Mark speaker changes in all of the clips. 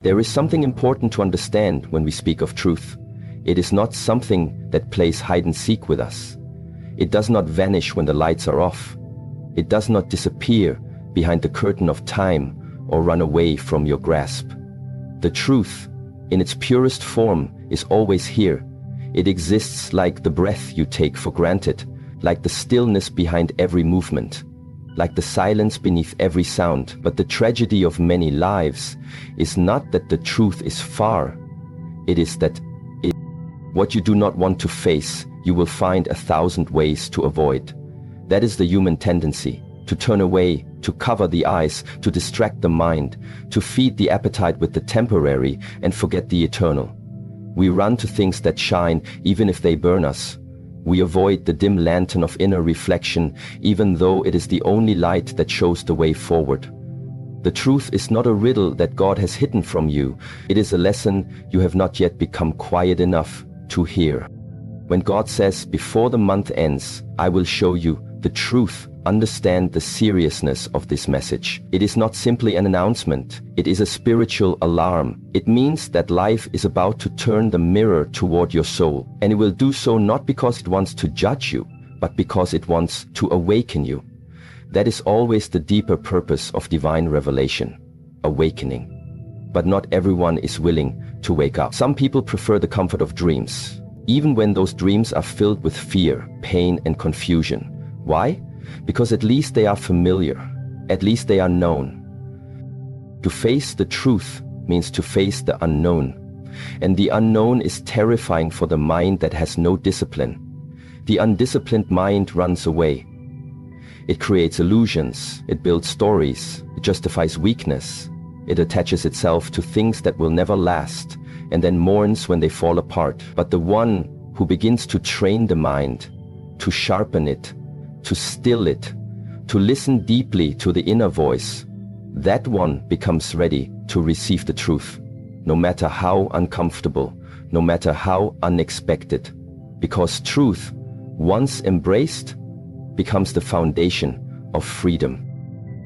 Speaker 1: There is something important to understand when we speak of truth. It is not something that plays hide and seek with us. It does not vanish when the lights are off. It does not disappear behind the curtain of time or run away from your grasp. The truth, in its purest form, is always here. It exists like the breath you take for granted, like the stillness behind every movement, like the silence beneath every sound. But the tragedy of many lives is not that the truth is far. It is that what you do not want to face, you will find 1,000 ways to avoid. That is the human tendency, to turn away, to cover the eyes, to distract the mind, to feed the appetite with the temporary and forget the eternal. We run to things that shine even if they burn us. We avoid the dim lantern of inner reflection even though it is the only light that shows the way forward. The truth is not a riddle that God has hidden from you. It is a lesson you have not yet become quiet enough to hear. When God says, before the month ends, I will show you the truth, understand the seriousness of this message. It is not simply an announcement. It is a spiritual alarm. It means that life is about to turn the mirror toward your soul. And it will do so not because it wants to judge you, but because it wants to awaken you. That is always the deeper purpose of divine revelation, awakening. But not everyone is willing to wake up. Some people prefer the comfort of dreams, even when those dreams are filled with fear, pain, and confusion. Why? Because at least they are familiar, at least they are known. To face the truth means to face the unknown. And the unknown is terrifying for the mind that has no discipline. The undisciplined mind runs away. It creates illusions, it builds stories, it justifies weakness. It attaches itself to things that will never last, and then mourns when they fall apart. But the one who begins to train the mind, to sharpen it, to still it, to listen deeply to the inner voice, that one becomes ready to receive the truth, no matter how uncomfortable, no matter how unexpected. Because truth, once embraced, becomes the foundation of freedom.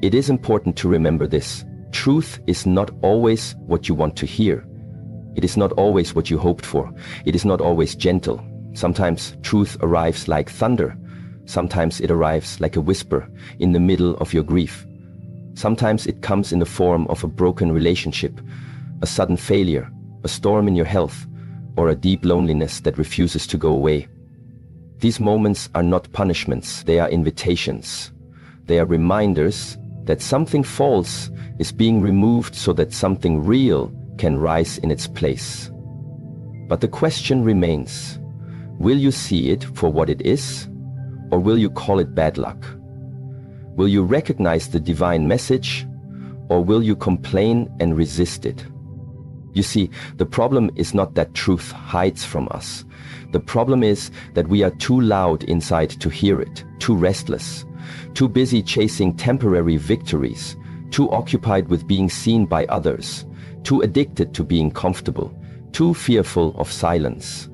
Speaker 1: It is important to remember this. Truth is not always what you want to hear. It is not always what you hoped for. It is not always gentle. Sometimes truth arrives like thunder. Sometimes it arrives like a whisper in the middle of your grief. Sometimes it comes in the form of a broken relationship, a sudden failure, a storm in your health, or a deep loneliness that refuses to go away. These moments are not punishments, they are invitations. They are reminders that something false is being removed so that something real can rise in its place. But the question remains, will you see it for what it is? Or will you call it bad luck? Will you recognize the divine message, or will you complain and resist it? You see, the problem is not that truth hides from us. The problem is that we are too loud inside to hear it, too restless, too busy chasing temporary victories, too occupied with being seen by others, too addicted to being comfortable, too fearful of silence.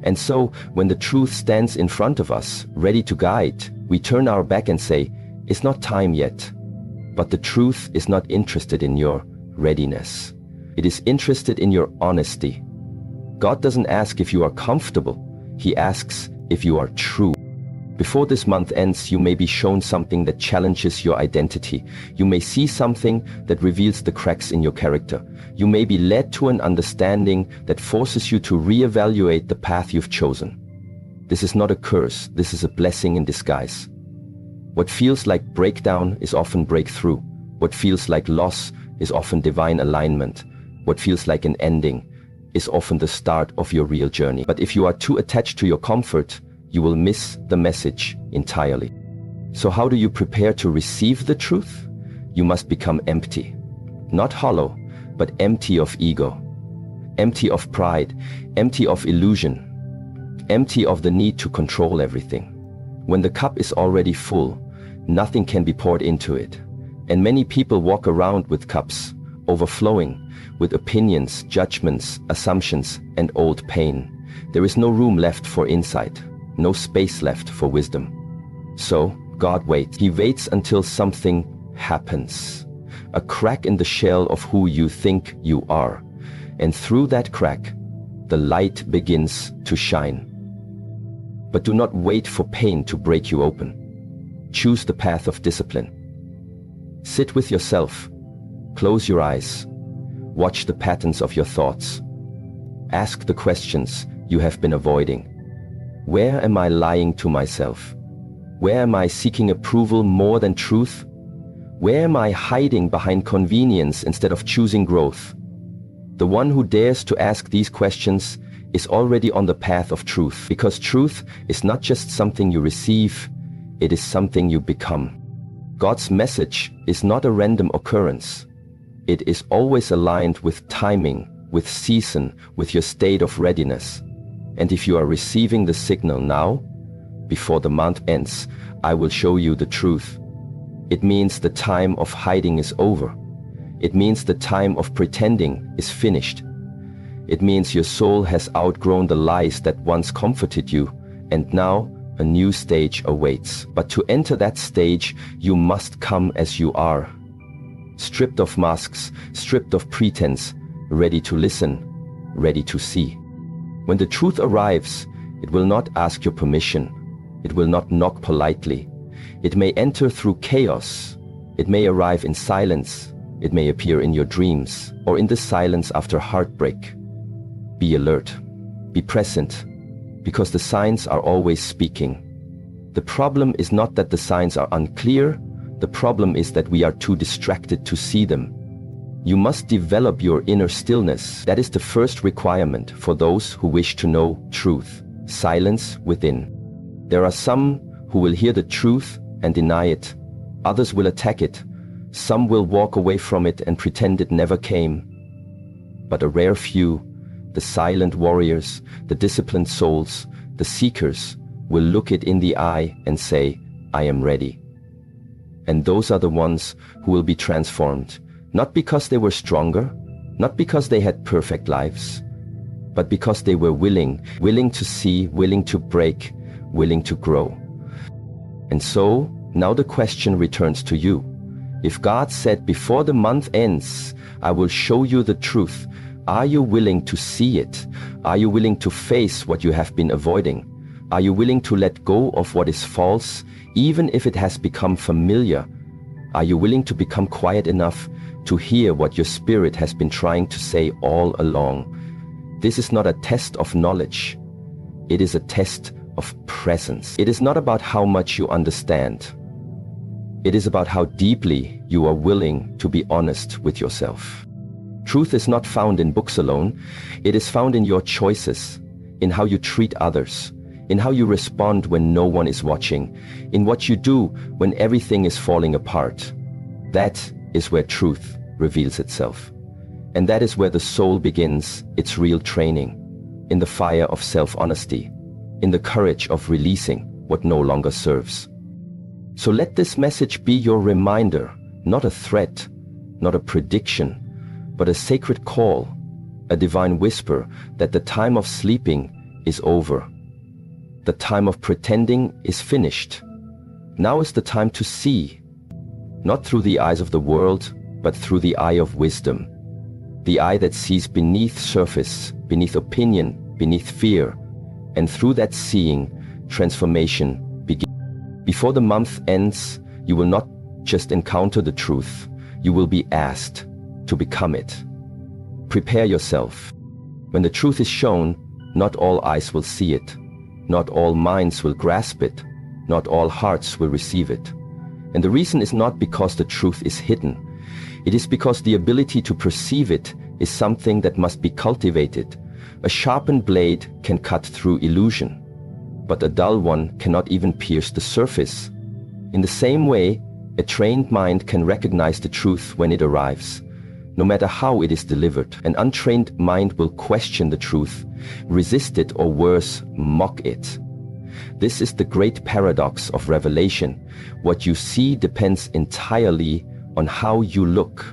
Speaker 1: And so, when the truth stands in front of us, ready to guide, we turn our back and say, it's not time yet. But the truth is not interested in your readiness. It is interested in your honesty. God doesn't ask if you are comfortable. He asks if you are true. Before this month ends, you may be shown something that challenges your identity. You may see something that reveals the cracks in your character. You may be led to an understanding that forces you to reevaluate the path you've chosen. This is not a curse, this is a blessing in disguise. What feels like breakdown is often breakthrough. What feels like loss is often divine alignment. What feels like an ending is often the start of your real journey. But if you are too attached to your comfort, you will miss the message entirely. So how do you prepare to receive the truth? You must become empty. Not hollow, but empty of ego, empty of pride, empty of illusion, empty of the need to control everything. When the cup is already full, nothing can be poured into it. And many people walk around with cups, overflowing, with opinions, judgments, assumptions, and old pain. There is no room left for insight. No space left for wisdom. So, God waits. He waits until something happens. a crack in the shell of who you think you are. And through that crack, the light begins to shine. But do not wait for pain to break you open. Choose the path of discipline. Sit with yourself. Close your eyes. Watch the patterns of your thoughts. Ask the questions you have been avoiding. Where am I lying to myself? Where am I seeking approval more than truth? Where am I hiding behind convenience instead of choosing growth? The one who dares to ask these questions is already on the path of truth, because truth is not just something you receive, it is something you become. God's message is not a random occurrence. It is always aligned with timing, with season, with your state of readiness. And if you are receiving the signal now, before the month ends, I will show you the truth. It means the time of hiding is over. It means the time of pretending is finished. It means your soul has outgrown the lies that once comforted you, and now a new stage awaits. But to enter that stage, you must come as you are. Stripped of masks, stripped of pretense, ready to listen, ready to see. When the truth arrives, it will not ask your permission. It will not knock politely. It may enter through chaos. It may arrive in silence. It may appear in your dreams or in the silence after heartbreak. Be alert. Be present, because the signs are always speaking. The problem is not that the signs are unclear. The problem is that we are too distracted to see them. You must develop your inner stillness. That is the first requirement for those who wish to know truth. Silence within. There are some who will hear the truth and deny it. Others will attack it. Some will walk away from it and pretend it never came. But a rare few, the silent warriors, the disciplined souls, the seekers, will look it in the eye and say, I am ready. And those are the ones who will be transformed, not because they were stronger, not because they had perfect lives, but because they were willing to see, willing to break, willing to grow. And so, now the question returns to you. If God said, before the month ends, I will show you the truth, are you willing to see it? Are you willing to face what you have been avoiding? Are you willing to let go of what is false, even if it has become familiar? Are you willing to become quiet enough to hear what your spirit has been trying to say all along? This is not a test of knowledge. It is a test of presence. It is not about how much you understand. It is about how deeply you are willing to be honest with yourself. Truth is not found in books alone. It is found in your choices, in how you treat others, in how you respond when no one is watching, in what you do when everything is falling apart. That is where truth reveals itself. And that is where the soul begins its real training, in the fire of self-honesty, in the courage of releasing what no longer serves. So let this message be your reminder, not a threat, not a prediction, but a sacred call, a divine whisper that the time of sleeping is over. The time of pretending is finished. Now is the time to see, not through the eyes of the world, but through the eye of wisdom. The eye that sees beneath surface, beneath opinion, beneath fear, and through that seeing, transformation begins. Before the month ends, you will not just encounter the truth, you will be asked to become it. Prepare yourself. When the truth is shown, not all eyes will see it, not all minds will grasp it, not all hearts will receive it. And the reason is not because the truth is hidden. It is because the ability to perceive it is something that must be cultivated. A sharpened blade can cut through illusion, but a dull one cannot even pierce the surface. In the same way, a trained mind can recognize the truth when it arrives. No matter how it is delivered, an untrained mind will question the truth, resist it, or worse, mock it. This is the great paradox of revelation. What you see depends entirely on how you look.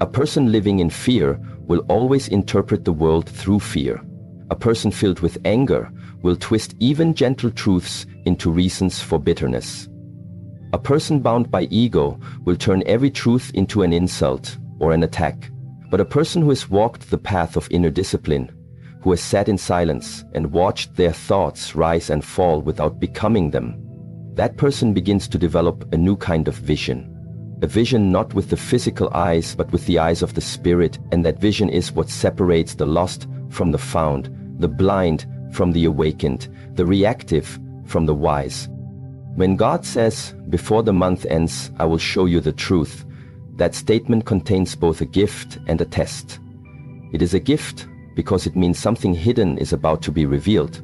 Speaker 1: A person living in fear will always interpret the world through fear. A person filled with anger will twist even gentle truths into reasons for bitterness. A person bound by ego will turn every truth into an insult or an attack. But a person who has walked the path of inner discipline, who has sat in silence and watched their thoughts rise and fall without becoming them, that person begins to develop a new kind of vision. A vision not with the physical eyes, but with the eyes of the spirit, and that vision is what separates the lost from the found, the blind from the awakened, the reactive from the wise. When God says, "Before the month ends, I will show you the truth," that statement contains both a gift and a test. It is a gift because it means something hidden is about to be revealed,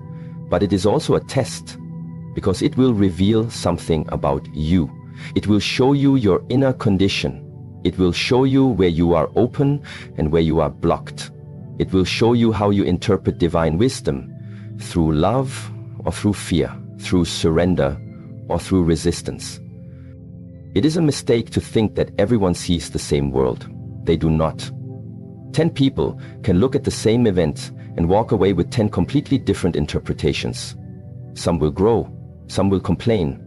Speaker 1: but it is also a test because it will reveal something about you. It will show you your inner condition. It will show you where you are open and where you are blocked. It will show you how you interpret divine wisdom, through love or through fear, through surrender or through resistance. It is a mistake to think that everyone sees the same world. They do not. 10 people can look at the same event and walk away with 10 completely different interpretations. Some will grow, some will complain,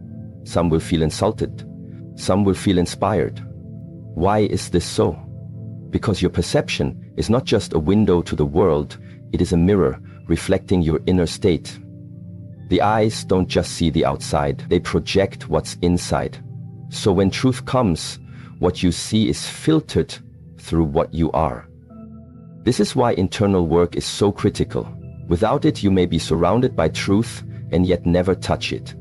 Speaker 1: some will feel insulted, some will feel inspired. Why is this so? Because your perception is not just a window to the world, it is a mirror reflecting your inner state. The eyes don't just see the outside, they project what's inside. So when truth comes, what you see is filtered through what you are. This is why internal work is so critical. Without it, you may be surrounded by truth and yet never touch it.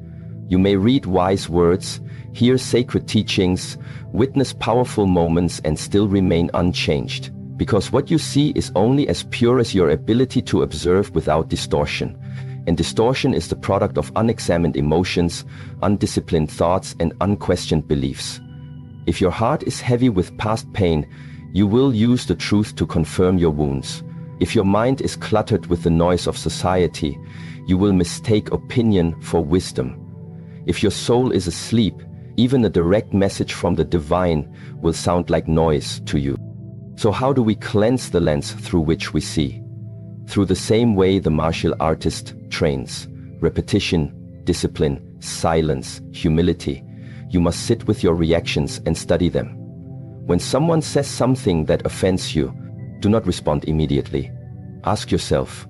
Speaker 1: You may read wise words, hear sacred teachings, witness powerful moments and still remain unchanged. Because what you see is only as pure as your ability to observe without distortion. And distortion is the product of unexamined emotions, undisciplined thoughts, and unquestioned beliefs. If your heart is heavy with past pain, you will use the truth to confirm your wounds. If your mind is cluttered with the noise of society, you will mistake opinion for wisdom. If your soul is asleep, even a direct message from the divine will sound like noise to you. So how do we cleanse the lens through which we see? Through the same way the martial artist trains: repetition, discipline, silence, humility. You must sit with your reactions and study them. When someone says something that offends you, do not respond immediately. Ask yourself,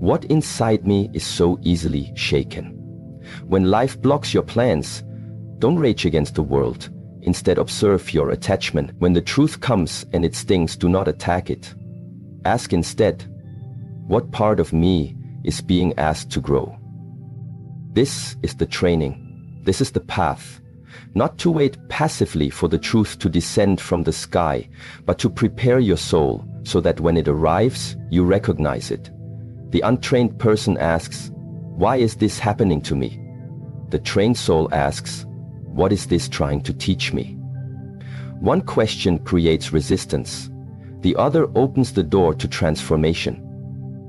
Speaker 1: what inside me is so easily shaken? When life blocks your plans, don't rage against the world. Instead, observe your attachment. When the truth comes and it stings, do not attack it. Ask instead, what part of me is being asked to grow? This is the training. This is the path. Not to wait passively for the truth to descend from the sky, but to prepare your soul so that when it arrives, you recognize it. The untrained person asks, why is this happening to me? The trained soul asks, what is this trying to teach me? One question creates resistance. The other opens the door to transformation.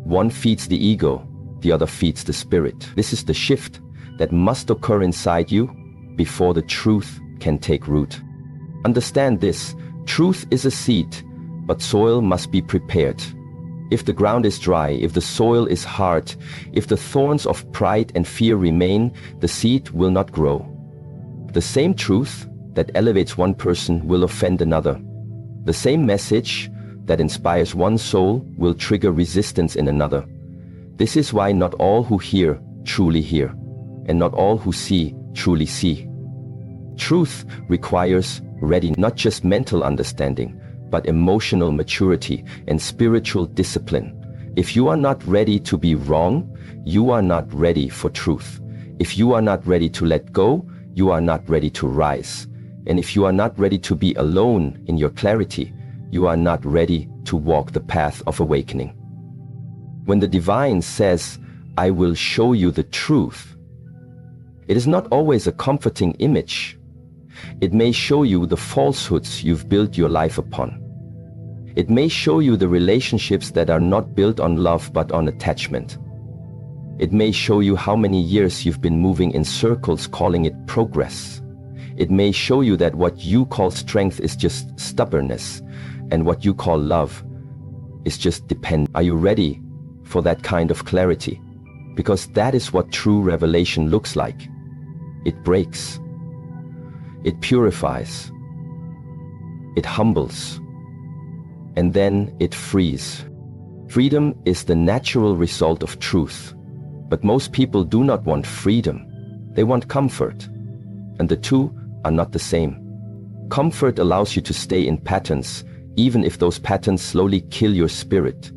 Speaker 1: One feeds the ego, the other feeds the spirit. This is the shift that must occur inside you before the truth can take root. Understand this, truth is a seed, but soil must be prepared. If the ground is dry, if the soil is hard, if the thorns of pride and fear remain, the seed will not grow. The same truth that elevates one person will offend another. The same message that inspires one soul will trigger resistance in another. This is why not all who hear truly hear, and not all who see truly see. Truth requires ready not just mental understanding, but emotional maturity and spiritual discipline. If you are not ready to be wrong, you are not ready for truth. If you are not ready to let go, you are not ready to rise. And if you are not ready to be alone in your clarity, you are not ready to walk the path of awakening. When the divine says, I will show you the truth, it is not always a comforting image. It may show you the falsehoods you've built your life upon. It may show you the relationships that are not built on love but on attachment. It may show you how many years you've been moving in circles calling it progress. It may show you that what you call strength is just stubbornness, and what you call love is just dependence. Are you ready for that kind of clarity? Because that is what true revelation looks like. It breaks. It purifies. It humbles. And then it frees. Freedom is the natural result of truth. But most people do not want freedom. They want comfort. And the two are not the same. Comfort allows you to stay in patterns, even if those patterns slowly kill your spirit.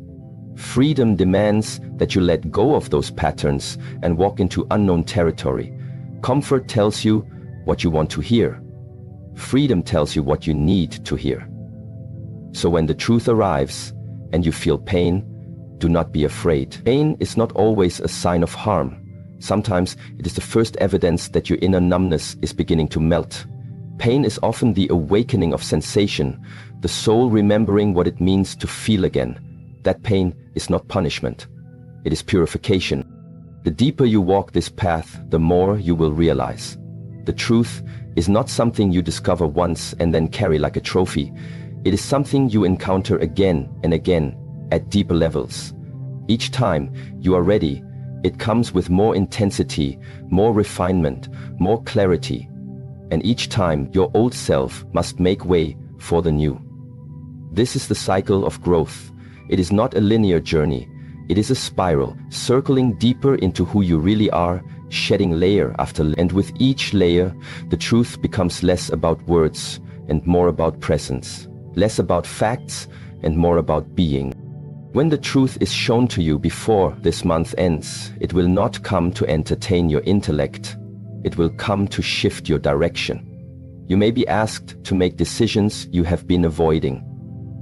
Speaker 1: Freedom demands that you let go of those patterns and walk into unknown territory. Comfort tells you what you want to hear. Freedom tells you what you need to hear. So when the truth arrives and you feel pain, do not be afraid. Pain is not always a sign of harm. Sometimes it is the first evidence that your inner numbness is beginning to melt. Pain is often the awakening of sensation, the soul remembering what it means to feel again. That pain is not punishment. It is purification. The deeper you walk this path, the more you will realize. The truth is not something you discover once and then carry like a trophy. It is something you encounter again and again at deeper levels. Each time you are ready, it comes with more intensity, more refinement, more clarity. And each time your old self must make way for the new. This is the cycle of growth. It is not a linear journey. It is a spiral, circling deeper into who you really are, shedding layer after layer. And with each layer, the truth becomes less about words and more about presence, less about facts and more about being. When the truth is shown to you before this month ends, it will not come to entertain your intellect. It will come to shift your direction. You may be asked to make decisions you have been avoiding.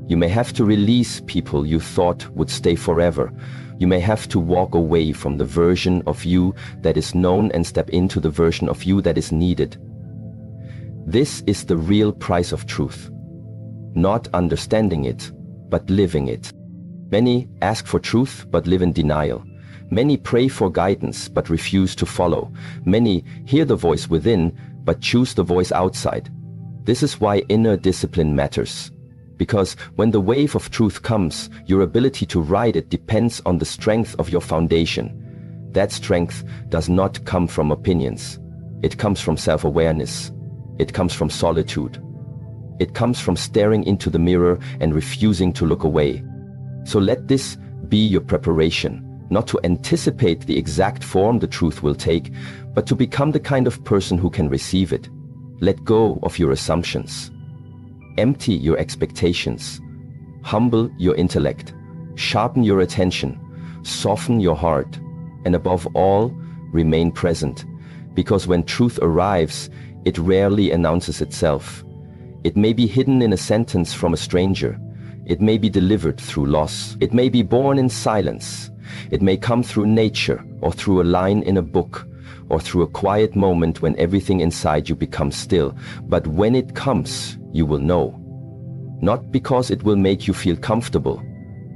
Speaker 1: You may have to release people you thought would stay forever. You may have to walk away from the version of you that is known and step into the version of you that is needed. This is the real price of truth. Not understanding it, but living it. Many ask for truth but live in denial. Many pray for guidance but refuse to follow. Many hear the voice within but choose the voice outside. This is why inner discipline matters. Because when the wave of truth comes, your ability to ride it depends on the strength of your foundation. That strength does not come from opinions. It comes from self-awareness. It comes from solitude. It comes from staring into the mirror and refusing to look away. So let this be your preparation, not to anticipate the exact form the truth will take, but to become the kind of person who can receive it. Let go of your assumptions. Empty your expectations. Humble your intellect. Sharpen your attention. Soften your heart. And above all, remain present. Because when truth arrives, it rarely announces itself. It may be hidden in a sentence from a stranger. It may be delivered through loss. It may be born in silence. It may come through nature, or through a line in a book, or through a quiet moment when everything inside you becomes still. But when it comes, you will know. Not because it will make you feel comfortable,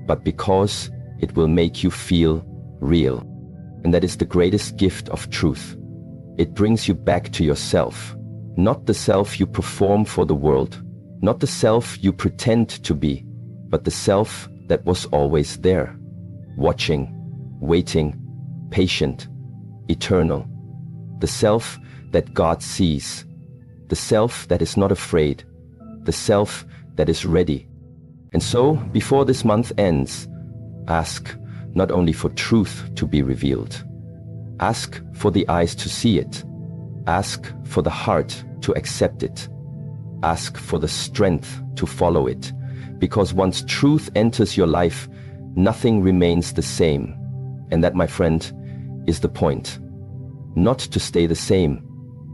Speaker 1: but because it will make you feel real. And that is the greatest gift of truth. It brings you back to yourself, not the self you perform for the world, not the self you pretend to be, but the self that was always there, watching, waiting, patient, eternal. The self that God sees, the self that is not afraid, the self that is ready. And so, before this month ends, ask not only for truth to be revealed, ask for the eyes to see it, ask for the heart to accept it, ask for the strength to follow it, because once truth enters your life, nothing remains the same. And that, my friend, is the point. Not to stay the same,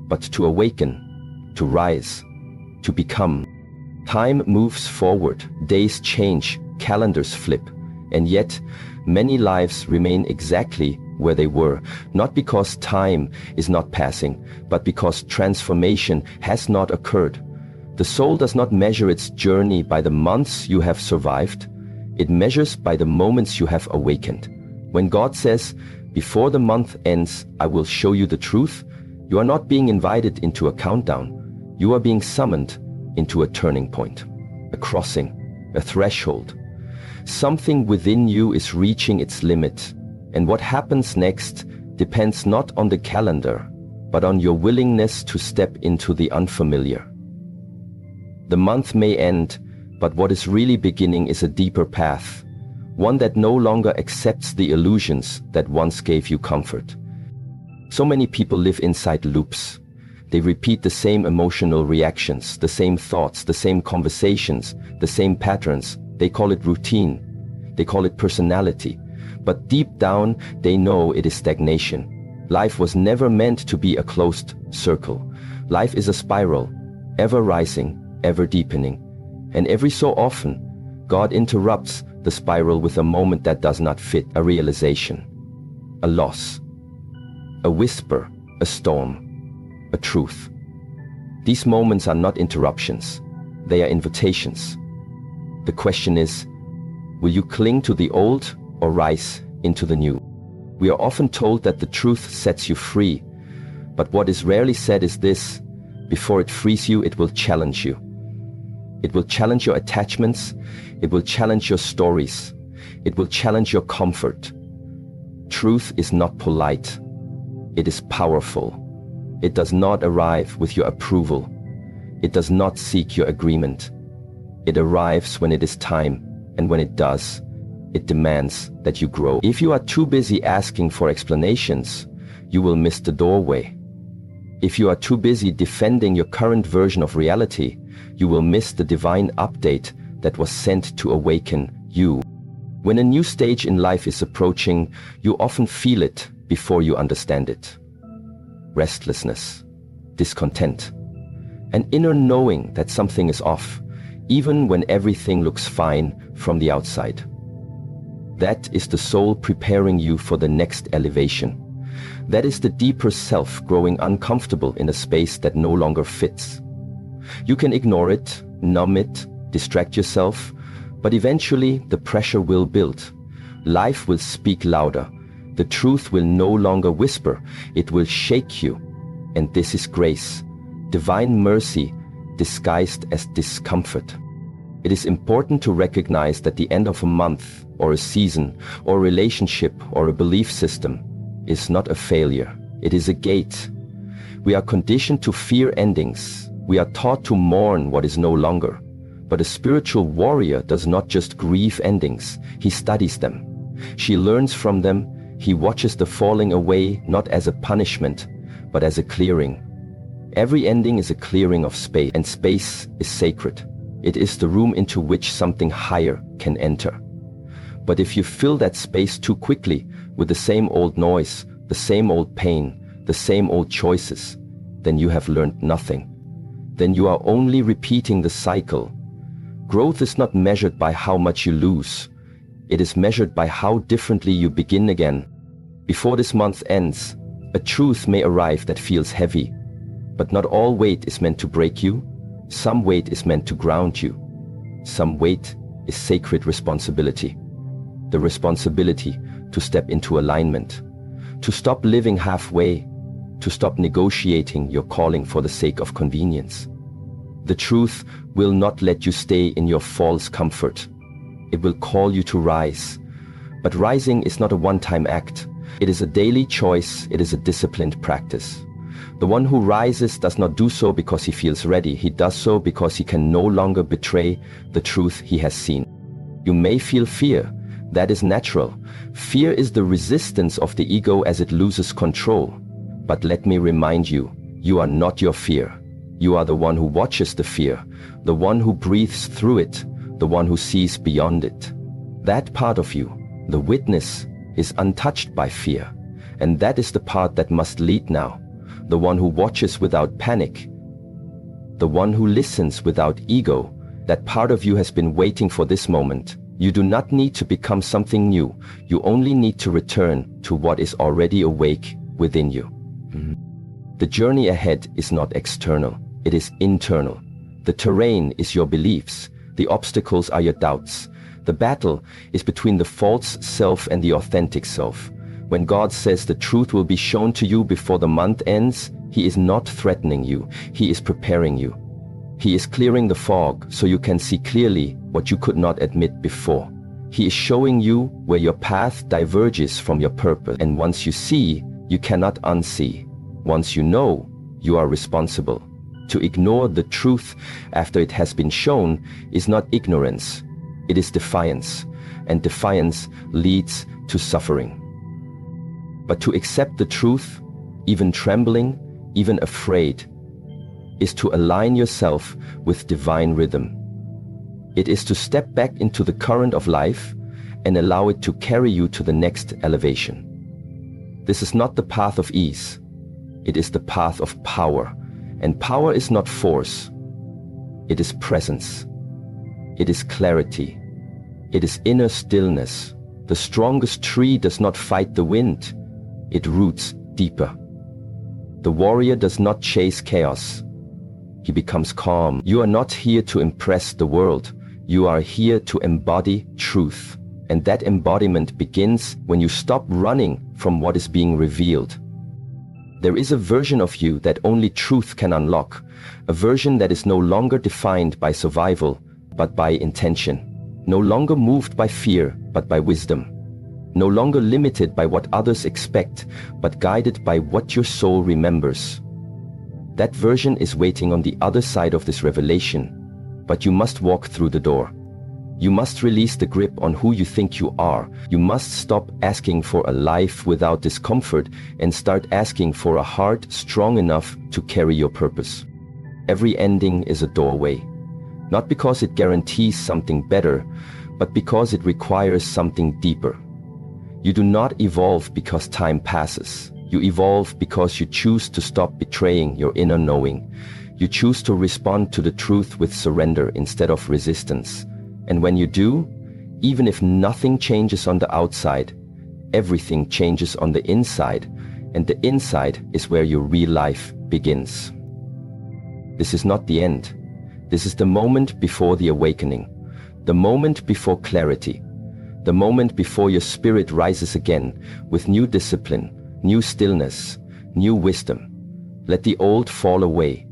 Speaker 1: but to awaken, to rise, to become. Time moves forward, days change, calendars flip, and yet many lives remain exactly where they were, not because time is not passing, but because transformation has not occurred. The soul does not measure its journey by the months you have survived. It measures by the moments you have awakened. When God says, "Before the month ends, I will show you the truth," you are not being invited into a countdown. You are being summoned into a turning point, a crossing, a threshold. Something within you is reaching its limit, and what happens next depends not on the calendar, but on your willingness to step into the unfamiliar. The month may end, but what is really beginning is a deeper path, one that no longer accepts the illusions that once gave you comfort. So many people live inside loops. They repeat the same emotional reactions, the same thoughts, the same conversations, the same patterns. They call it routine. They call it personality. But deep down, they know it is stagnation. Life was never meant to be a closed circle. Life is a spiral, ever rising, ever deepening. And every so often, God interrupts the spiral with a moment that does not fit, a realization, a loss, a whisper, a storm, a truth. These moments are not interruptions, they are invitations. The question is, will you cling to the old or rise into the new? We are often told that the truth sets you free, but what is rarely said is this: before it frees you, it will challenge you. It will challenge your attachments, it will challenge your stories, it will challenge your comfort. Truth is not polite, it is powerful. It does not arrive with your approval. It does not seek your agreement. It arrives when it is time, and when it does, it demands that you grow. If you are too busy asking for explanations, you will miss the doorway. If you are too busy defending your current version of reality, you will miss the divine update that was sent to awaken you. When a new stage in life is approaching, you often feel it before you understand it. Restlessness, discontent, an inner knowing that something is off, even when everything looks fine from the outside. That is the soul preparing you for the next elevation. That is the deeper self growing uncomfortable in a space that no longer fits. You can ignore it, numb it, distract yourself, but eventually the pressure will build. Life will speak louder. The truth will no longer whisper, it will shake you. And this is grace, divine mercy disguised as discomfort. It is important to recognize that the end of a month, or a season, or a relationship, or a belief system is not a failure. It is a gate. We are conditioned to fear endings. We are taught to mourn what is no longer. But a spiritual warrior does not just grieve endings, he studies them. She learns from them. He watches the falling away not as a punishment, but as a clearing. Every ending is a clearing of space, and space is sacred. It is the room into which something higher can enter. But if you fill that space too quickly with the same old noise, the same old pain, the same old choices, then you have learned nothing. Then you are only repeating the cycle. Growth is not measured by how much you lose. It is measured by how differently you begin again. Before this month ends, a truth may arrive that feels heavy, but not all weight is meant to break you. Some weight is meant to ground you. Some weight is sacred responsibility. The responsibility to step into alignment, to stop living halfway, to stop negotiating your calling for the sake of convenience. The truth will not let you stay in your false comfort. It will call you to rise. But rising is not a one-time act. It is a daily choice. It is a disciplined practice. The one who rises does not do so because he feels ready. He does so because he can no longer betray the truth he has seen. You may feel fear. That is natural. Fear is the resistance of the ego as it loses control. But let me remind you, you are not your fear. You are the one who watches the fear, the one who breathes through it, the one who sees beyond it. That part of you, the witness, is untouched by fear. And that is the part that must lead now. The one who watches without panic. The one who listens without ego. That part of you has been waiting for this moment. You do not need to become something new. You only need to return to what is already awake within you. The journey ahead is not external. It is internal. The terrain is your beliefs. The obstacles are your doubts. The battle is between the false self and the authentic self. When God says the truth will be shown to you before the month ends, He is not threatening you. He is preparing you. He is clearing the fog so you can see clearly what you could not admit before. He is showing you where your path diverges from your purpose. And once you see, you cannot unsee. Once you know, you are responsible. To ignore the truth after it has been shown is not ignorance, it is defiance, and defiance leads to suffering. But to accept the truth, even trembling, even afraid, is to align yourself with divine rhythm. It is to step back into the current of life and allow it to carry you to the next elevation. This is not the path of ease, it is the path of power. And power is not force, it is presence, it is clarity, it is inner stillness. The strongest tree does not fight the wind, it roots deeper. The warrior does not chase chaos, he becomes calm. You are not here to impress the world, you are here to embody truth. And that embodiment begins when you stop running from what is being revealed. There is a version of you that only truth can unlock, a version that is no longer defined by survival, but by intention, no longer moved by fear, but by wisdom, no longer limited by what others expect, but guided by what your soul remembers. That version is waiting on the other side of this revelation, but you must walk through the door. You must release the grip on who you think you are. You must stop asking for a life without discomfort and start asking for a heart strong enough to carry your purpose. Every ending is a doorway, not because it guarantees something better, but because it requires something deeper. You do not evolve because time passes. You evolve because you choose to stop betraying your inner knowing. You choose to respond to the truth with surrender instead of resistance. And when you do, even if nothing changes on the outside, everything changes on the inside, and the inside is where your real life begins. This is not the end. This is the moment before the awakening, the moment before clarity, the moment before your spirit rises again with new discipline, new stillness, new wisdom. Let the old fall away.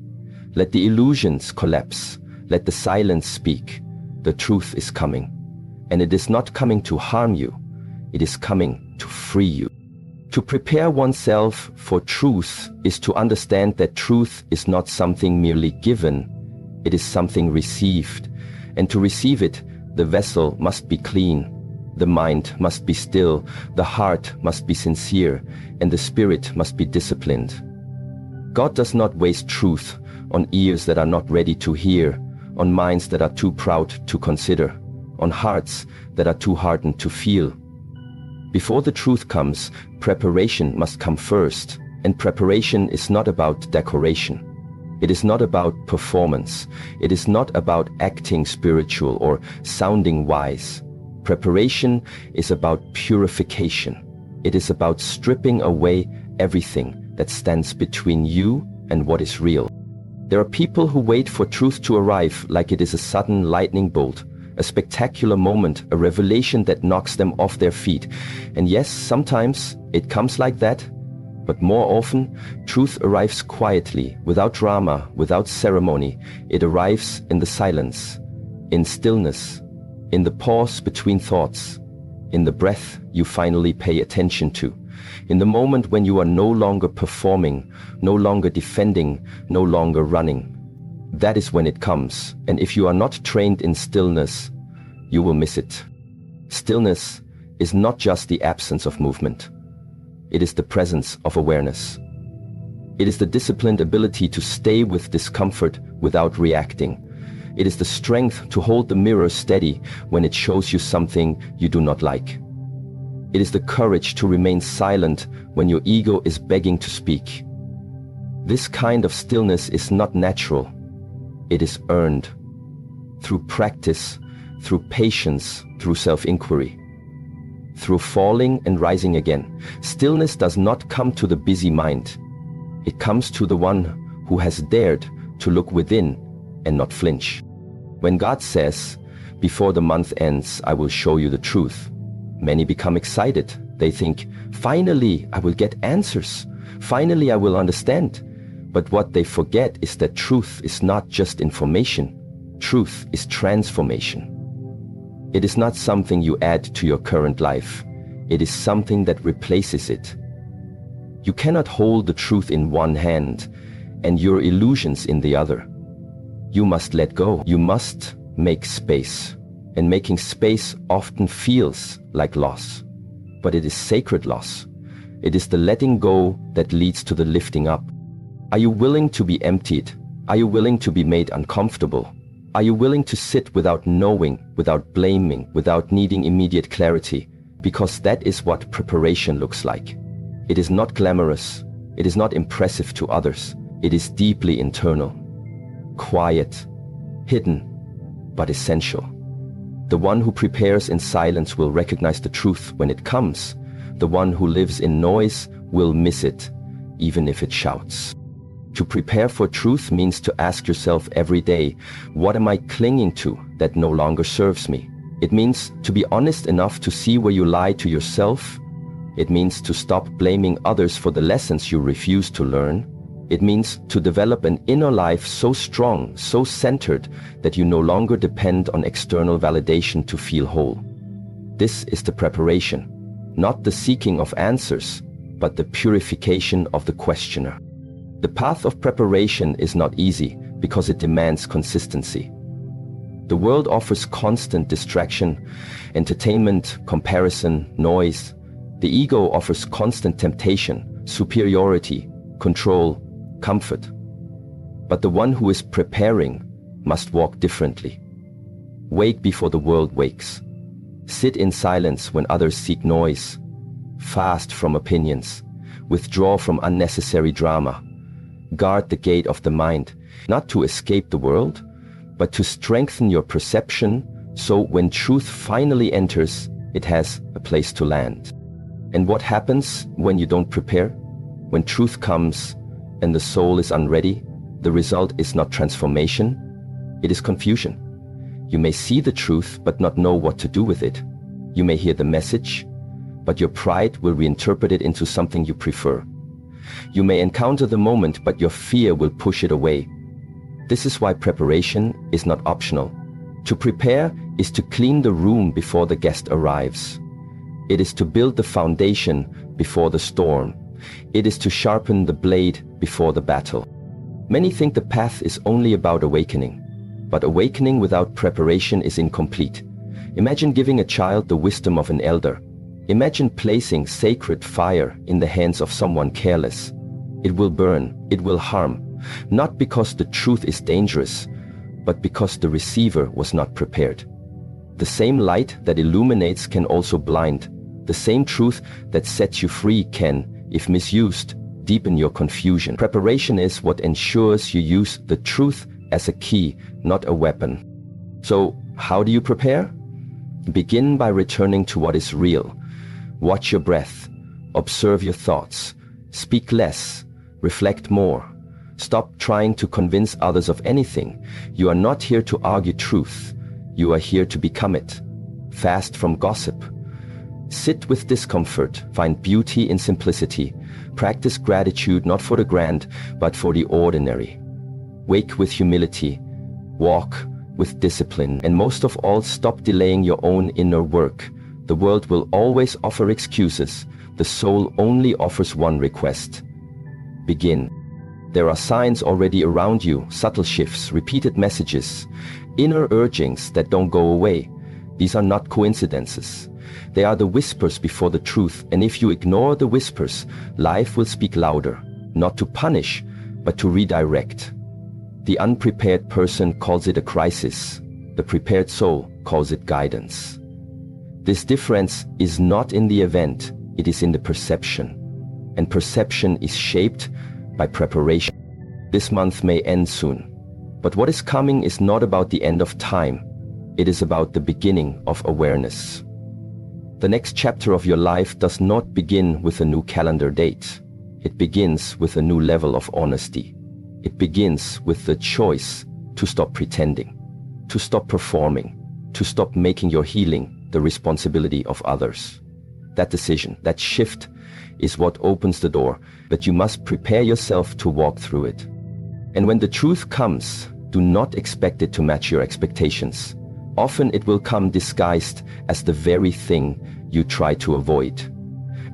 Speaker 1: Let the illusions collapse. Let the silence speak. The truth is coming, and it is not coming to harm you, it is coming to free you. To prepare oneself for truth is to understand that truth is not something merely given, it is something received, and to receive it, the vessel must be clean, the mind must be still, the heart must be sincere, and the spirit must be disciplined. God does not waste truth on ears that are not ready to hear, on minds that are too proud to consider, on hearts that are too hardened to feel. Before the truth comes, preparation must come first, and preparation is not about decoration. It is not about performance. It is not about acting spiritual or sounding wise. Preparation is about purification. It is about stripping away everything that stands between you and what is real. There are people who wait for truth to arrive like it is a sudden lightning bolt, a spectacular moment, a revelation that knocks them off their feet. And yes, sometimes it comes like that, but more often, truth arrives quietly, without drama, without ceremony. It arrives in the silence, in stillness, in the pause between thoughts, in the breath you finally pay attention to. In the moment when you are no longer performing, no longer defending, no longer running. That is when it comes, and if you are not trained in stillness, you will miss it. Stillness is not just the absence of movement. It is the presence of awareness. It is the disciplined ability to stay with discomfort without reacting. It is the strength to hold the mirror steady when it shows you something you do not like. It is the courage to remain silent when your ego is begging to speak. This kind of stillness is not natural. It is earned through practice, through patience, through self-inquiry, through falling and rising again. Stillness does not come to the busy mind. It comes to the one who has dared to look within and not flinch. When God says, "Before the month ends, I will show you the truth," many become excited. They think, finally, I will get answers. Finally, I will understand. But what they forget is that truth is not just information. Truth is transformation. It is not something you add to your current life. It is something that replaces it. You cannot hold the truth in one hand and your illusions in the other. You must let go. You must make space. And making space often feels like loss. But it is sacred loss. It is the letting go that leads to the lifting up. Are you willing to be emptied? Are you willing to be made uncomfortable? Are you willing to sit without knowing, without blaming, without needing immediate clarity? Because that is what preparation looks like. It is not glamorous. It is not impressive to others. It is deeply internal, quiet, hidden, but essential. The one who prepares in silence will recognize the truth when it comes. The one who lives in noise will miss it, even if it shouts. To prepare for truth means to ask yourself every day, what am I clinging to that no longer serves me? It means to be honest enough to see where you lie to yourself. It means to stop blaming others for the lessons you refuse to learn. It means to develop an inner life so strong, so centered, that you no longer depend on external validation to feel whole. This is the preparation, not the seeking of answers, but the purification of the questioner. The path of preparation is not easy because it demands consistency. The world offers constant distraction, entertainment, comparison, noise. The ego offers constant temptation, superiority, control, comfort. But the one who is preparing must walk differently. Wake before the world wakes. Sit in silence when others seek noise. Fast from opinions. Withdraw from unnecessary drama. Guard the gate of the mind, not to escape the world, but to strengthen your perception so when truth finally enters, it has a place to land. And what happens when you don't prepare? When truth comes and the soul is unready, the result is not transformation, it is confusion. You may see the truth but not know what to do with it. You may hear the message, but your pride will reinterpret it into something you prefer. You may encounter the moment, but your fear will push it away. This is why preparation is not optional. To prepare is to clean the room before the guest arrives. It is to build the foundation before the storm. It is to sharpen the blade before the battle. Many think the path is only about awakening, but awakening without preparation is incomplete. Imagine giving a child the wisdom of an elder. Imagine placing sacred fire in the hands of someone careless. It will burn, it will harm, not because the truth is dangerous, but because the receiver was not prepared. The same light that illuminates can also blind. The same truth that sets you free can, if misused, deepen your confusion. Preparation is what ensures you use the truth as a key, not a weapon. So, how do you prepare? Begin by returning to what is real. Watch your breath. Observe your thoughts. Speak less. Reflect more. Stop trying to convince others of anything. You are not here to argue truth. You are here to become it. Fast from gossip. Sit with discomfort. Find beauty in simplicity. Practice gratitude not for the grand, but for the ordinary. Wake with humility. Walk with discipline. And most of all, stop delaying your own inner work. The world will always offer excuses. The soul only offers one request. Begin. There are signs already around you, subtle shifts, repeated messages, inner urgings that don't go away. These are not coincidences. They are the whispers before the truth, and if you ignore the whispers, life will speak louder, not to punish, but to redirect. The unprepared person calls it a crisis. The prepared soul calls it guidance. This difference is not in the event, it is in the perception. And perception is shaped by preparation. This month may end soon, but what is coming is not about the end of time. It is about the beginning of awareness. The next chapter of your life does not begin with a new calendar date. It begins with a new level of honesty. It begins with the choice to stop pretending, to stop performing, to stop making your healing the responsibility of others. That decision, that shift, is what opens the door, but you must prepare yourself to walk through it. And when the truth comes, do not expect it to match your expectations. Often it will come disguised as the very thing you try to avoid.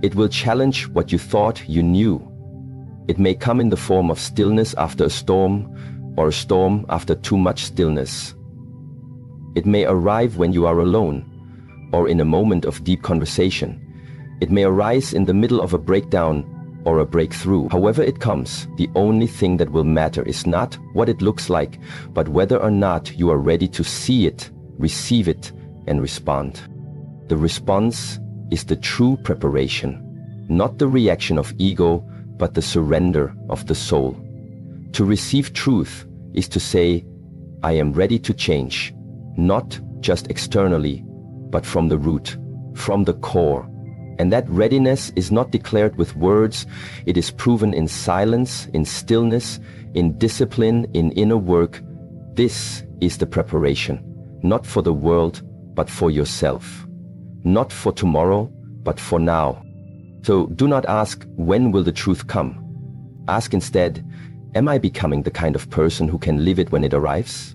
Speaker 1: It will challenge what you thought you knew. It may come in the form of stillness after a storm, or a storm after too much stillness. It may arrive when you are alone, or in a moment of deep conversation. It may arise in the middle of a breakdown or a breakthrough. However it comes, the only thing that will matter is not what it looks like, but whether or not you are ready to see it, receive it, and respond. The response is the true preparation, not the reaction of ego, but the surrender of the soul. To receive truth is to say, I am ready to change, not just externally, but from the root, from the core. And that readiness is not declared with words, it is proven in silence, in stillness, in discipline, in inner work. This is the preparation, not for the world, but for yourself. Not for tomorrow, but for now. So do not ask, when will the truth come? Ask instead, am I becoming the kind of person who can live it when it arrives?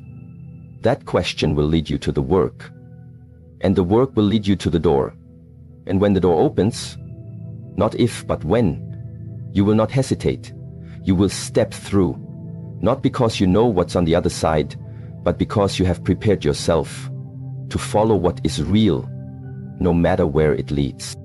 Speaker 1: That question will lead you to the work. And the work will lead you to the door. And when the door opens, not if but when, you will not hesitate. You will step through, not because you know what's on the other side, but because you have prepared yourself to follow what is real, no matter where it leads.